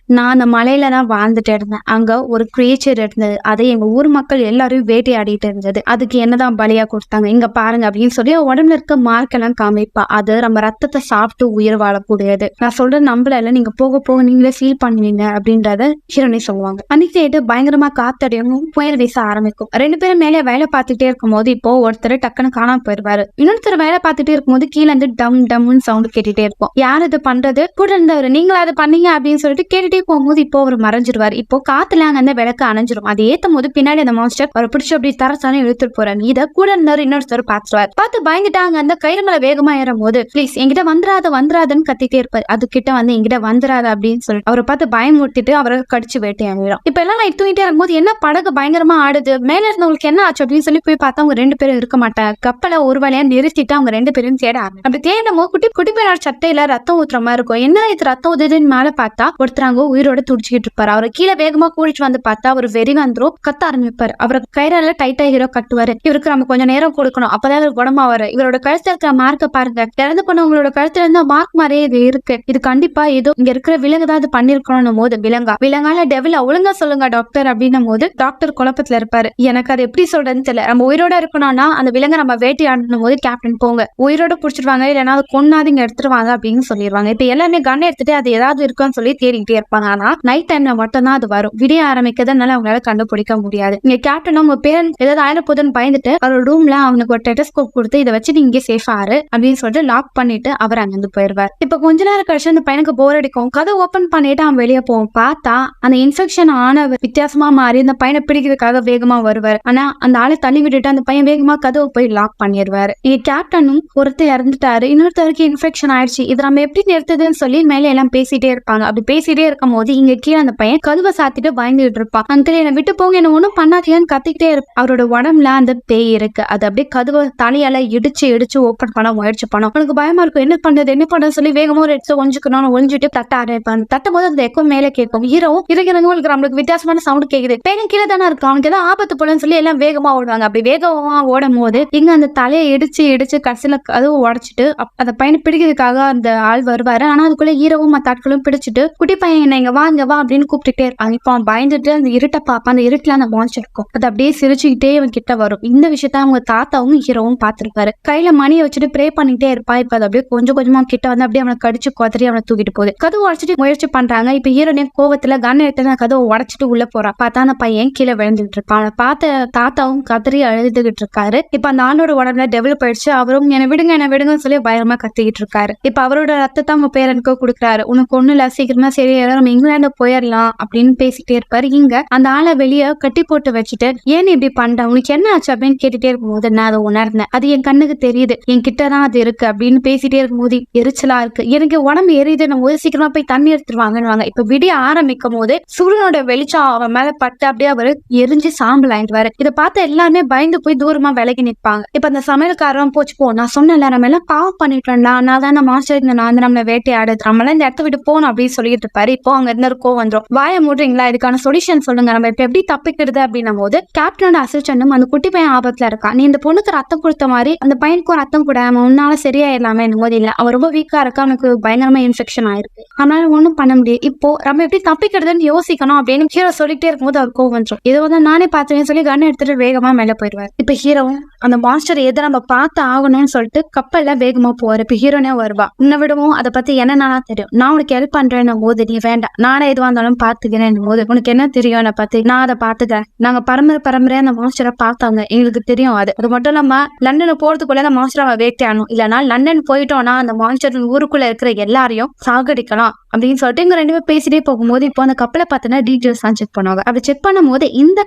நான் அந்த மலையில தான் வாழ்ந்துட்டு இருந்தேன், அங்க ஒரு கிரியேச்சர் இருந்தது, அதை எங்க ஊர் மக்கள் எல்லாரும் வேட்டையாடிட்டு இருந்தது, அதுக்கு என்னதான் பலியா கொடுத்தாங்க, இங்க பாருங்க அப்படின்னு சொல்லி உடம்புல இருக்க மார்க் எல்லாம் காமிப்பா, அது நம்ம ரத்தத்தை சாப்பிட்டு உயிர் வாழக்கூடியது, நான் சொல்றது நம்பல, நீங்க போக போக நீங்களே ஃபீல் பண்ணுவீங்க அப்படின்றத ஹீரோனி சொல்லுவாங்க. அன்னைக்கு பயங்கரமா காத்தடியும் புயல் வீச ஆரம்பிக்கும். ரெண்டு பேரும் மேலே வேலை பார்த்துட்டே இருக்கும் போது இப்போ ஒருத்தர் டக்குன்னு காணாம போயிருவாரு. இன்னொருத்தர் வேலை பார்த்துட்டே இருக்கும்போது கீழே இருந்து டம் டம்னு சவுண்ட் கேட்டுட்டே இருக்கும். யார் இது பண்றது, கூட இருந்தவர் நீங்களா அது பண்ணீங்க அப்படின்னு சொல்லிட்டு கேட்டுட்டே போகும்போது இப்போ அவர் மறைஞ்சிருவாரு. இப்போ காத்துல அங்க அந்த விளக்கு அணைஞ்சிரும். அதை ஏத்தும் போது பின்னாடி அந்த மான்ஸ்டர் அவரை பிடிச்சி அப்படி தரத்தானே இழுத்துட்டு போறாங்க. இதை கூட இருந்தாரு இன்னொருத்தர் பாத்துருவாரு. பார்த்து பயந்துட்டாங்க. அந்த கயிறு மேல வேகமா ஏறும் போது பிளீஸ் என்கிட்ட வந்துராதுன்னு கத்திட்டே இருப்பாரு. அது கிட்ட வந்து என்கிட்ட வந்துராது அப்படின்னு சொல்லி அவரை பார்த்து பயமுறுத்திட்டு அவரை கடிச்சு வேட்டையாங்கிடும். இப்ப எல்லாம் நான் தூங்கிட்டே இருக்கும்போது என்ன படகு பயங்கரமா ஆடுது, மேல இருந்தவங்களுக்கு என்ன ஆச்சு அப்படின்னு சொல்லி போய் பார்த்தா அவங்க ரெண்டு பேரும் இருக்க மாட்டாங்க. கப்பலை ஒரு வழியா நிறுத்திட்டு அவங்க ரெண்டு பேரும் தேட ஆரம்பிச்சு. அப்படி தேடும் போது குட்டி பேரோட சட்டையில ரத்தம் ஊத்துற மாதிரி இருக்கும். என்ன இது ரத்தம் ஊதுன்னு மேல பார்த்தா ஒருத்தராங்க உயிரோட துடிச்சுக்கிட்டு இருப்பாரு. அவரை கீழே வேகமா கூட்டிட்டு வந்து பார்த்தா அவர் வெறி வந்துரும், கத்த ஆரம்பிப்பாரு. அவரை கயிறால டைட்டா ஹீரோ கட்டுவாரு. இவருக்கு நம்ம கொஞ்சம் நேரம் கொடுக்கணும், அப்பதான் குணமாவாரு. இவரோட கழுத்துல இருக்கிற மார்க்க பாருங்க, இறந்து போனவங்களோட கழுத்துல இருந்த மார்க் மாதிரியே இது இருக்கு, இது கண்டிப்பா ஏதோ இங்க இருக்கிற விலங்கு தான் இது பண்ணிருக்கணும் போது விலங்கால டெவில் ஒழுங்கா சொல்லுங்க டாக்டர் அப்படின்னும் போது டாக்டர் குழப்பத்துல இருப்பாரு. எனக்கு அது எப்படி சொல்றதுன்னு தெரியல, நம்ம உயிரோட இருக்கணும்னா அந்த விலங்கை நம்ம வேட்டையாடணும் போது கேப்டன் போங்க உயிரோட புடிச்சிருவாங்க, இல்லைன்னா அது கொன்னாது இங்க எடுத்துருவாங்க அப்படின்னு சொல்லிடுவாங்க. இப்ப எல்லாமே கன் எடுத்துட்டு அது ஏதாவது இருக்குன்னு சொல்லி தேடிக்கிட்டே இருப்பாங்க. இருப்பாங்க. ஆனா நைட் டைம்ல மட்டும் தான் அது வரும். விடிய ஆரம்பிக்கிறதுனால அவங்களால கண்டுபிடிக்க முடியாது. இங்க கேப்டன் உங்க பேரன் ஏதாவது ஆயிர போதுன்னு பயந்துட்டு அவரோட ரூம்ல அவனுக்கு ஒரு டெலஸ்கோப் கொடுத்து இதை வச்சு நீ இங்கே சேஃபா ஆறு அப்படின்னு சொல்லிட்டு லாக் பண்ணிட்டு அவர் அங்கிருந்து போயிருவார். இப்ப கொஞ்ச நேரம் கழிச்சு அந்த பையனுக்கு போர் அடிக்கும். கதை ஓபன் பண்ணிட்டு அவன் வெளியே போவோம். பார்த்தா அந்த இன்ஃபெக்ஷன் ஆன வித்தியாசமா மாறி அந்த பையனை பிடிக்கிறதுக்காக வேகமா வருவார். ஆனா அந்த ஆளை தள்ளி விட்டுட்டு அந்த பையன் வேகமா கதவை போய் லாக் பண்ணிடுவாரு. இங்க கேப்டனும் ஒருத்தர் இறந்துட்டாரு, இன்னொருத்தருக்கு இன்ஃபெக்ஷன் ஆயிடுச்சு, இது நம்ம எப்படி நிறுத்துதுன்னு சொல்லி மேல எல்லாம் பேசிட்டே இருப்பாங்க. அப்படி பேசிட்டே இருக்கும் போது இங்க கீழே அந்த பையன் கதவை சாத்திட்டு பயந்துட்டு இருப்பான். அங்கிள் என்னை விட்டு போங்க, என்ன ஒண்ணும் பண்ணாதீங்கன்னு கத்திக்கிட்டே இருப்பான். அவரோட உடம்புல அந்த பேய் இருக்கு. அது அப்படியே கதவை தலையால இடிச்சு ஓப்பன் பண்ண முயற்சி பண்ணும். அவனுக்கு பயமா இருக்கும், என்ன பண்றது சொல்லி வேகமா ஒரு இடத்துல ஒழிஞ்சுக்கணும். ஒழிஞ்சுட்டு தட்ட ஆரம்பிப்பான். தட்டும் போது அந்த எக்கோ மேல கேட்கும். ஹீரோ இறங்கிறவங்களுக்கு நம்மளுக்கு வித்தியாசமான சவுண்ட் கேக்குது. பையன் கீழே தானே இருக்கும், அவனுக்கு ஏதாவது ஆபத்து போலன்னு சொல்லி எல்லாம் வேகமா ஓடுவாங்க. அப்படி வேகமா ஓடும் போது இங்க அந்த தலையை இடிச்சு கடைசியில கதவு உடைச்சிட்டு அந்த பையனை பிடிக்கிறதுக்காக அந்த ஆள் வருவாரு. ஆனா அதுக்குள்ள ஹீரோவும் மத்த ஆட்களும் பிடிச்சிட்டு குட்டி பையன் என்ன இங்க வா அப்படின்னு கூப்பிட்டுட்டே இருப்பாங்க. இப்போ அவன் பயந்துட்டு அந்த இருட்டை பார்ப்பான். அந்த இருட்டுல அந்த மான்ஸ்டர் இருக்கும். அது அப்படியே சிரிச்சுக்கிட்டே அவன் கிட்ட வரும். இந்த விஷயத்த அவங்க தாத்தாவும் ஹீரோவும் பார்த்திருப்பாரு. கையில மணியை வச்சுட்டு ப்ரே பண்ணிட்டே இருப்பா. இப்ப அது அப்படியே கொஞ்சமா கிட்ட வந்து அப்படியே அவனை கடிச்சு கொதறி அவனை தூக்கிட்டு போகுது. கதவு உடைச்சிட்டு முயற்சி பண்றாங்க. இப்ப ஹீரோனே கோவத்துல கன் எடுத்து கதவை உடைச்சிட்டு உள்ள போறான். பார்த்தா அந்த பையன் கீழே விழுந்துட்டு இருப்பான். அவனை பார்த்த தாத்தாவும் கதறி அழுதுகிட்டு இருக்காரு. இப்ப அந்த ஆளோட உடம்புல டெவலப் ஆயிடுச்சு. அவரும் என்னை விடுங்கன்னு சொல்லி பயமா கத்திக்கிட்டு இருக்காரு. இப்ப அவரோட ரத்தத்தை அவங்க பேரனுக்கு கொடுக்குறாரு. உனக்கு ஒண்ணு இல்ல, சீக்கிரமா சரியா நம்ம இங்கிலாந்து போயிடலாம் அப்படின்னு பேசிட்டே இருப்பாரு. இங்க அந்த ஆளை வெளியே கட்டி போட்டு வச்சுட்டு ஏன் இப்படி பண்ற, உனக்கு என்ன ஆச்சு அப்படின்னு கேட்டுட்டே இருக்கும்போது நான் அதை உணர்ந்தேன். அது என் கண்ணுக்கு தெரியுது, என் கிட்டதான் அது இருக்கு அப்படின்னு பேசிட்டே இருக்கும்போது எரிச்சலா இருக்கு, எனக்கு உடம்பு எரியுது, நம்ம சீக்கிரமா போய் தண்ணி எடுத்துருவாங்கன்னு. இப்ப விடிய ஆரம்பிக்கும் போது சூரியனோட வெளிச்சம் அவன் மேல பட்டு அப்படியே அவரு எரிஞ்சு சாம்பல் ஆயிடுவாரு. இதை பார்த்து எல்லாருமே பயந்து போய் தூரமா விலகி நிற்பாங்க. இப்ப அந்த சமையல்காரன் போச்சு போ, நான் சொன்னல நம்ம எல்லாம் பாவம் பண்ணிட்டோம்டா, நான் தான் மாஸ்டர் இந்த நான் வந்து நம்மள வேட்டையாடுது, நம்மளாம் இந்த இடத்த விட்டு போகணும் அப்படின்னு சொல்லிட்டு இருப்பாரு. இப்போ அங்க இருந்து கோவம் வந்துடும். வாய மூடுறீங்களா, இதுக்கான சொல்யூஷன் சொல்லுங்க, நம்ம இப்ப எப்படி தப்பிக்கிறது அப்படின்னும் போது கேப்டனோட அசிஸ்டன்டும் அந்த குட்டி பையன் ஆபத்துல இருக்கான். நீ இந்த பொண்ணுக்கு ரத்தம் கொடுத்த மாதிரி அந்த பையனுக்கும் ரத்தம் கூட உன்னால சரியா எல்லாமே போது இல்ல, அவன் ரொம்ப வீக்கா இருக்கா, அவனுக்கு பயங்கரமா இன்ஃபெக்ஷன் ஆயிருக்கு, அதனால ஒண்ணும் பண்ண முடியும், இப்போ நம்ம எப்படி தப்பிக்கிறதுன்னு யோசிக்கணும் அப்படின்னு ஹீரோ சொல்லிட்டே இருக்கும்போது அவர் கோவம் வந்துடும். இதை வந்து நானே பார்த்தேன்னு சொல்லி கன் எடுத்துட்டு வேகமா மேல போயிடுவார். இப்ப ஹீரோவும் அந்த மாஸ்டர் எதை நம்ம பார்த்து ஆகணும்னு சொல்லிட்டு கப்பல்ல வேகமா போவார். இப்ப ஹீரோனே வருவா, உன்னை விடவும் அதை பத்தி என்னன்னா தெரியும், நான் உனக்கு ஹெல்ப் பண்றேன்னு போது நீ வேண்டாம், நானே எதுவா இருந்தாலும் பாத்துக்கிறேன் போது உனக்கு என்ன தெரியும் என்னை பத்தி, நான் அதை பாத்துக்கிறேன், நாங்க பரம்பரையா அந்த மாஸ்டரை பார்த்தாங்க, எங்களுக்கு தெரியும். அது மட்டும் இல்லாம லண்டனு போறதுக்குள்ள அந்த மாஸ்டர் அவன் வேட்டையானும், இல்லைன்னா லண்டன் போயிட்டோம்னா அந்த மாஸ்டர் ஊருக்குள்ள இருக்கிற எல்லாரையும் சாகடிக்கலாம் அப்படின்னு சொல்லிட்டு இங்க ரெண்டு பேரும் பேசிட்டே போகும்போது இப்போ அந்த கப்பலை பார்த்தோன்னா டீட்டெயில்ஸ் தான் செக் பண்ணுவாங்க. அப்படி செக் பண்ணும் போது இந்த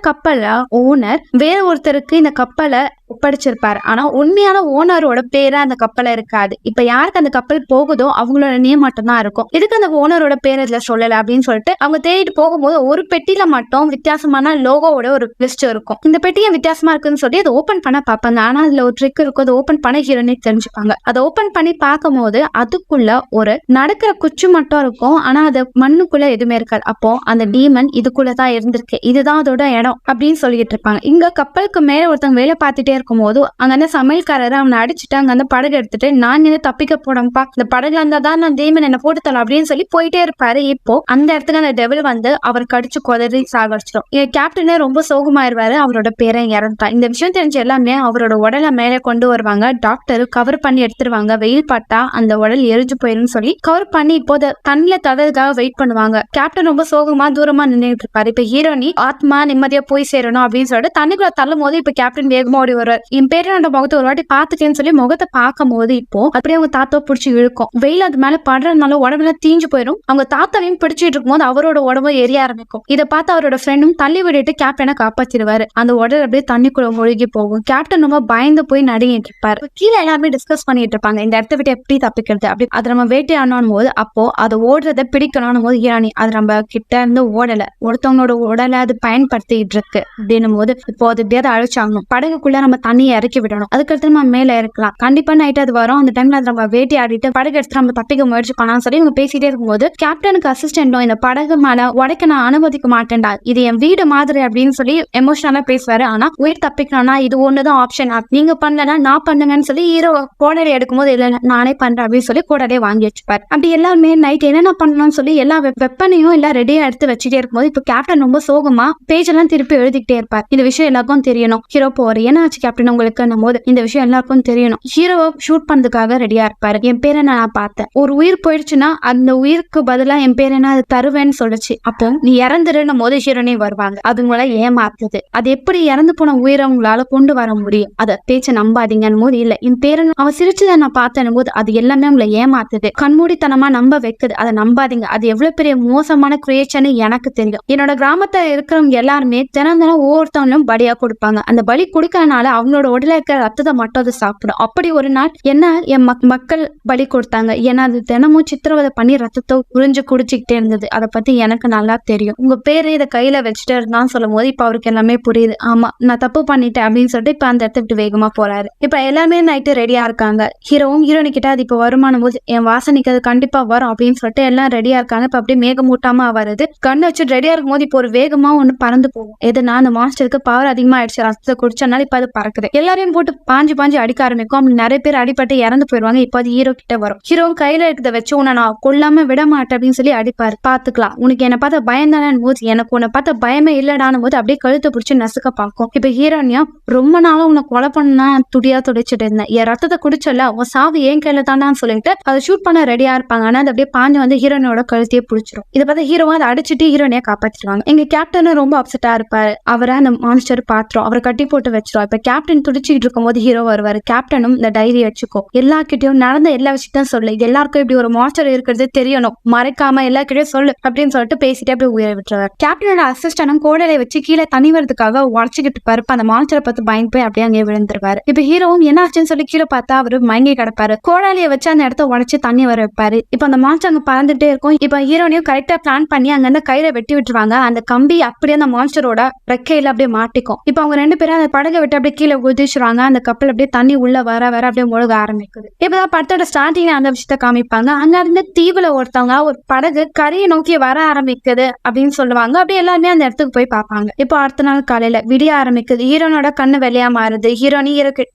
கப்பலை ஓனர் வேற ஒருத்தருக்கு இந்த கப்பலை ஒப்படைச்சிருப்பாரு. ஆனா உண்மையான ஓனரோட பேரு அந்த கப்பல இருக்காது. இப்ப யாருக்கு அந்த கப்பல் போகுதோ அவங்களோட நேம் மட்டும் தான் இருக்கும். இதுக்கு அந்த ஓனரோட பேர் இதுல சொல்லல அப்படின்னு சொல்லிட்டு அவங்க தேடிட்டு போகும்போது ஒரு பெட்டியில மட்டும் வித்தியாசமான லோகோவோட ஒரு லிஸ்ட் இருக்கும். இந்த பெட்டியை வித்தியாசமா இருக்குன்னு சொல்லி அதை ஓபன் பண்ண பார்ப்பாங்க. ஆனா அதுல ஒரு ட்ரிக் இருக்கும், அதை ஓபன் பண்ண ஹீரோனே தெரிஞ்சுப்பாங்க. அதை ஓபன் பண்ணி பார்க்கும் போது அதுக்குள்ள ஒரு நடக்கிற குச்சி மட்டும் இருக்கும். ஆனா அது மண்ணுக்குள்ள எதுவுமே இருக்காது. அப்போ அந்த டீமன் இதுக்குள்ளதான் இருந்திருக்கு, இதுதான் அதோட இடம் அப்படின்னு சொல்லிட்டு இருப்பாங்க. இங்க கப்பலுக்கு மேல ஒருத்தவங்க வேலை பார்த்துட்டே இருக்கும் போது அங்க சமையல்காரர் அவனை அடிச்சுட்டு அங்க அந்த படகு எடுத்துட்டு நான் என்ன தப்பிக்க போடப்பா, இந்த படகுல இருந்தாதான் நான் டீமன் என்ன போட்டு தரலாம் அப்படின்னு சொல்லி போயிட்டே இருப்பாரு. இப்போ அந்த இடத்துல அந்த டெவில் வந்து அவர் கடிச்சு கொதறி சாகடிச்சிடும். கேப்டனே ரொம்ப சோகமாயிருவாரு, அவரோட பேரை இறந்துட்டா. இந்த விஷயம் தெரிஞ்ச எல்லாமே அவரோட உடலை மேலே கொண்டு வருவாங்க. டாக்டர் கவர் பண்ணி எடுத்துருவாங்க. வெயில் பட்டா அந்த உடல் எரிஞ்சு போயிரும் சொல்லி கவர் பண்ணி இப்போ தண்ணில தடதுக்காக வெயிட் பண்ணுவாங்க. கேப்டன் ரொம்ப சோகமா தூரமா நின்றுட்டு இருப்பாரு. இப்ப ஹீரோனி ஆத்மா நிம்மதியா போய் சேரணும் அப்படின்னு சொல்லிட்டு தண்ணிக்குள்ள தள்ளும் போது இப்ப கேப்டன் வேகமா ஓடி வருவார். என் பேரோட முகத்தை ஒரு வாட்டி பாத்துட்டேன்னு சொல்லி முகத்தை பார்க்கும் போது இப்போ அப்படியே அவங்க தாத்தாவை பிடிச்சி இழுக்கும். வெயில் அது மேல படுறதுனால உடம்புல தீஞ்சு போயிடும். அவங்க தாத்தாவையும் பிடிச்சிட்டு இருக்கும் போது அவரோட உடம்பு எரிய ஆரம்பிக்கும். இதை பார்த்து அவரோட ஃப்ரெண்டும் தள்ளி விட்டுட்டு கேப்டனை காப்பாத்திடுவாரு. அந்த உடல் அப்படியே தண்ணிக்குள்ள மூழ்கி போகும். கேப்டன் ரொம்ப பயந்து போய் நடுங்கிட்டு இருப்பாரு. கீழே எல்லாருமே டிஸ்கஸ் பண்ணிட்டு இருப்பாங்க, இந்த இடத்த விட்டு எப்படி தப்பிக்கிறது அப்படி. அதை நம்ம வேட்டையாடணும் போது அப்போ அதை ஓடுறத பிடிக்கணும் போது ஹீரோனி அது நம்ம கிட்ட இருந்து ஓடல, ஒருத்தவங்களோட உடலை அது பயன்படுத்திட்டு இருக்கு அப்படின்னும் போது இப்போ அது எப்படியாவது அழிச்சாகணும். படகுக்குள்ள நம்ம தண்ணியை இறக்கி விடணும், அதுக்கடுத்து நம்ம மேல இருக்கலாம். கண்டிப்பா நைட் அது வரும். அந்த டைம்ல அது நம்ம வேட்டையாடிட்டு படகு எடுத்து நம்ம தப்பிக்க முயற்சி பண்ணான்னு சொல்லி இவங்க பேசிட்டே இருக்கும்போது கேப்டனுக்கு அசிஸ்டன்டும் இந்த படகு மேல உடைக்க நான் அனுமதிக்க மாட்டேன்டா, இது என் வீடு மாதிரி அப்படின்னு சொல்லி எமோஷனலா பேசுவாரு. ஆனா உயிர் தப்பிக்கணும்னா இது ஒண்ணுதான் ஆப்ஷன், நீங்க பண்ணலன்னா நான் பண்ணுங்கன்னு சொல்லி ஹீரோ கோடலை எடுக்கும் போது இல்ல நானே பண்றேன் அப்படின்னு சொல்லி கோடலே வாங்கி வச்சுப்பாரு. அப்படி எல்லாருமே நைட் என்னென்ன பண்ணணும்னு சொல்லி எல்லா வெப்பனையும் எல்லாம் ரெடியா எடுத்து வச்சுட்டே இருக்கும்போது இப்போ கேப்டன் ரொம்ப சோகமா பேஜ் எல்லாம் திருப்பி எழுதிக்கிட்டே இருப்பார். இந்த விஷயம் எல்லாருக்கும் தெரியணும். ஹீரோ போற என்ன ஆச்சு கேப்டன் உங்களுக்கு போது இந்த விஷயம் எல்லாருக்கும் தெரியணும். ஹீரோவை ஷூட் பண்றதுக்காக ரெடியா இருப்பாரு. என் பேரை நான் பார்த்தேன், ஒரு உயிர் போயிடுச்சுன்னா அந்த உயிருக்கு பதிலா என் பேரை கேக்குறேன்னா அது தருவேன்னு சொல்லுச்சு. அப்போ நீ இறந்துருன்னு போது ஹீரோனே வருவாங்க. அதுங்களை ஏமாத்துது. அது எப்படி இறந்து போன உயிரை உங்களால கொண்டு வர முடியும், அத பேச்ச நம்பாதீங்கன்னு போது இல்ல என் பேரன் அவன் சிரிச்சதை நான் பார்த்தேன் போது அது எல்லாமே உங்களை ஏமாத்துது, கண்மூடித்தனமா நம்ப வைக்குது, அதை நம்பாதீங்க. அது எவ்வளவு பெரிய மோசமான கிரியேஷன் எனக்கு தெரியும். என்னோட கிராமத்துல இருக்கிறவங்க எல்லாருமே தினம் ஒவ்வொருத்தவங்களும் பலியா கொடுப்பாங்க. அந்த பலி கொடுக்கறதுனால அவங்களோட உடல இருக்கிற ரத்தத்தை மட்டும் அது சாப்பிடும். அப்படி ஒரு நாள் என்ன என் மக்கள் பலி கொடுத்தாங்க. ஏன்னா அது தினமும் சித்திரவதை பண்ணி ரத்தத்தை உறிஞ்சு குடிச்சுக்கிட்டே இருந்தது. அதை பத்தி எனக்கு நல்லா தெரியும். உங்க பேரு இதை கையில வச்சுட்டு இருந்தான்னு சொல்லும் போது இப்ப அவருக்கு எல்லாமே புரியுது. ஆமா நான் தப்பு பண்ணிட்டேன் அப்படின்னு சொல்லிட்டு இப்ப அந்த இடத்த விட்டு வேகமா போறாரு. இப்ப எல்லாமே நைட்டு ரெடியா இருக்காங்க. ஹீரோவும் ஹீரோனி கிட்ட அது இப்ப வருமானம் போது என் வாசனைக்கு அது கண்டிப்பா வரும் அப்படின்னு சொல்லிட்டு எல்லாம் ரெடியா இருக்காங்க. இப்ப அப்படியே மேகமூட்டமா வருது. கண்ணு வச்சு ரெடியா இருக்கும் போது இப்போ ஒரு வேகமா ஒண்ணு பறந்து போகும். எதுனா அந்த மாஸ்டருக்கு பவர் அதிகமா ஆயிடுச்சு, ரத்தத்தை குடிச்சனால இப்ப அது பறக்குது. எல்லாரையும் போட்டு பாஞ்சு அடிக்க ஆரம்பிக்கும். அப்படி நிறைய பேர் அடிப்பட்டு இறந்து போயிருவாங்க. இப்ப அது ஹீரோ கிட்ட வரும். ஹீரோ கையில இருக்கிறத வச்சு உன்னை நான் கொல்லாம விட மாட்டேன் அப்படின்னு சொல்லி அடிப்பாரு. பாத்துக்கலாம், உனக்கு என்ன பார்த்த பயம் தானே போது எனக்கு உன்னை பார்த்த பயமே இல்லடான்னு போது அப்படியே கழுத்தை பிடிச்சி நசுக்க பார்க்கும். இப்ப ஹீரோனியா ரொம்ப நாளும் உன்னை கொலை பண்ணா துடியா துடிச்சிட்டு இருந்தேன், என் ரத்தத்தை குடிச்சல உன் சாவு ஏன் கையில தானான்னு சொல்லிட்டு அதை ஷூட் பண்ண ரெடியா இருப்பாங்க. ஆனா அது அப்படியே பாஞ்சு வந்து ஹீரோனோட கழுத்தையே பிடிச்சிரும். இதை பார்த்தா ஹீரோவா அதை அடிச்சுட்டு ஹீரோனியா காப்பாத்திடுவாங்க. எங்க கேப்டனும் ரொம்ப அப்செட்டா இருப்பாரு. அவரை அந்த மான்ஸ்டர் பாத்துரும், அவரை கட்டி போட்டு வச்சிரும். இப்ப கேப்டன் துடிச்சுக்கிட்டு இருக்கும் போது ஹீரோ வருவாரு. கேப்டனும் இந்த டைரி வச்சுக்கோ, எல்லார்கிட்டயும் நடந்த எல்லா விஷயத்தையும் சொல்லு, எல்லாருக்கும் இப்படி ஒரு மாஸ்டர் இருக்கிறது தெரியணும், மறைக்காம எல்லார்கிட்டயும் சொல்லு அப்படின்னு சொல்லிட்டு பேசிட்டு அப்படியே உயிரை விட்டுருவாரு. கேப்டனோட அசிஸ்டனும் கோடலை வச்சு கீழே தனி வரதுக்காக உடச்சுக்கிட்டு பருப்பு அந்த மாஸ்டரை பார்த்து பயந்து போய் அப்படியே அங்கே விழுந்துருவாரு. இப்ப ஹீரோவும் என்ன ஆச்சுன்னு சொல்லி கீழே பார்த்தா அவரு மயங்கி கிடப்பாரு. கோடாலியை வச்சு அந்த இடத்த உடச்சு தண்ணி வர வைப்பாரு. இப்ப அந்த மாஸ்டர் அங்க பறந்துட்டே இருக்கும். இப்ப ஹீரோனையும் கரெக்டா பிளான் பண்ணி அங்க இருந்து கையில வெட்டி விட்டுருவாங்க. அந்த கம்பி அப்படியே அந்த மான்ஸ்டரோட ரெக்கையில அப்படியே மாட்டிக்கும். இப்ப அவங்க ரெண்டு பேரும் அந்த படகை விட்டு அப்படியே கீழே குதிச்சுறாங்க. அந்த கப்பல் அப்படியே தண்ணி உள்ள வர அப்படியே முழுக ஆரம்பிக்குது. இப்பதான் படத்தோட ஸ்டார்டிங்ல அந்த விஷயத்த காமிப்பாங்க. அங்க இருந்து தீவுல ஒருத்தவங்க ஒரு படகு கரையை நோக்கி வர ஆரம்பிக்குது அப்படின்னு சொல்லுவாங்க. அப்படியே எல்லாருமே அந்த இடத்துக்கு போய் பார்ப்பாங்க. இப்போ அடுத்த நாள் காலையில விடிய ஆரம்பிக்குது. ஹீரோனோட கண்ணு வெள்ளையா மாறுது. ஹீரோனி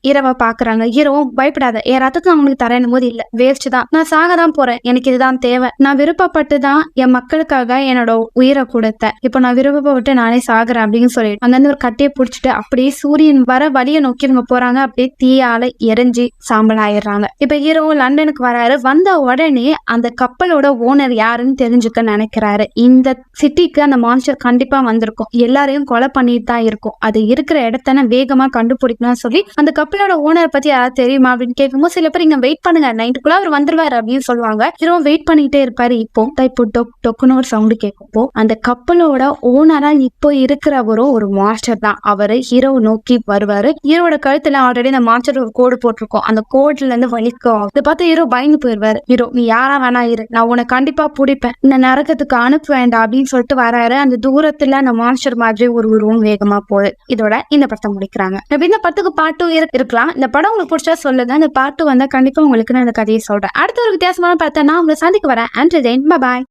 இரவை பாக்குறாங்க. ஹீரோவும் பயப்படாத, என் ரத்தத்தை அவங்களுக்கு தரேன் போது இல்ல வேஸ்ட் தான், நான் சாக தான் போறேன், எனக்கு இதுதான் தேவை, நான் விருப்பப்பட்டு தான் என் மக்களுக்காக என்னோட உயிரை கொடுத்தேன், இப்போ நான் விருப்பப்பட்டு நானே சாகுறேன் அப்படின்னு சொல்லிட்டு அங்கிருந்து ஒரு கட்டையை பிடிச்சிட்டு அப்படியே சூரியன் வர வழியை நோக்கி இவங்க போறாங்க. அப்படியே தீயால எரிஞ்சு சாம்பல் ஆயிடுறாங்க. இப்ப ஹீரோவும் லண்டனுக்கு வராரு. வந்த உடனே அந்த கப்பலோட ஓனர் யாருன்னு தெரிஞ்சுக்க நினைக்கிறாரு. இந்த சிட்டிக்கு அந்த மான்ஸ்டர் கண்டிப்பா வந்திருக்கும், எல்லாரையும் கொலை பண்ணிட்டு தான் இருக்கும், அது இருக்கிற இடத்த வேகமா கண்டுபிடிக்கணும்னு சொல்லி அந்த கப்பலோட ஓனரை பத்தி யாராவது தெரியுமா அப்படின்னு கேட்கும்போது சில பேர் இங்க வெயிட் பண்ணுங்க, நைட்டுக்குள்ள அவர் வந்துருவாரு அப்படின்னு சொல்லுவாங்க. ஹீரோ வெயிட் பண்ணிட்டே இருப்பாரு. இப்போ டொக்குன்னு ஒரு சவுண்டு கேட்கும். அந்த கப்பலோட ஓனரா இப்போ இருக்கிறவரும் ஒரு மாஸ்டர் தான். அவரு ஹீரோ நோக்கி வருவாரு. ஹீரோட கழுத்துல ஆல்ரெடி அந்த மாஸ்டர் ஒரு கோடு போட்டிருக்கோம். அந்த கோட்ல இருந்து வலிக்கும். இதை பார்த்து ஹீரோ பயந்து போயிருவாரு. ஹீரோ நீ யாரா வேணா இரு, நான் உன்னை கண்டிப்பா பிடிப்பேன், இந்த நரகத்துக்கு அனுப்ப வேண்டாம் அப்படின்னு சொல்லிட்டு வராரு. அந்த தூரத்துல அந்த மாஸ்டர் மாதிரி ஒரு உருவம் வேகமா போகுது. இதோட இந்த படத்தை முடிக்கிறாங்க. இந்த படத்துக்கு பாட்டு இருக்கலாம். இந்த படம் உங்களுக்கு பிடிச்சா சொல்லுங்க. இந்த பாட்டு வந்தா கண்டிப்பா உங்களுக்கு நான் இந்த கதையை சொல்றேன். அடுத்த ஒரு வித்தியாசமான படத்தை நான் உங்களை சந்திக்க வரேன். Until then, bye bye.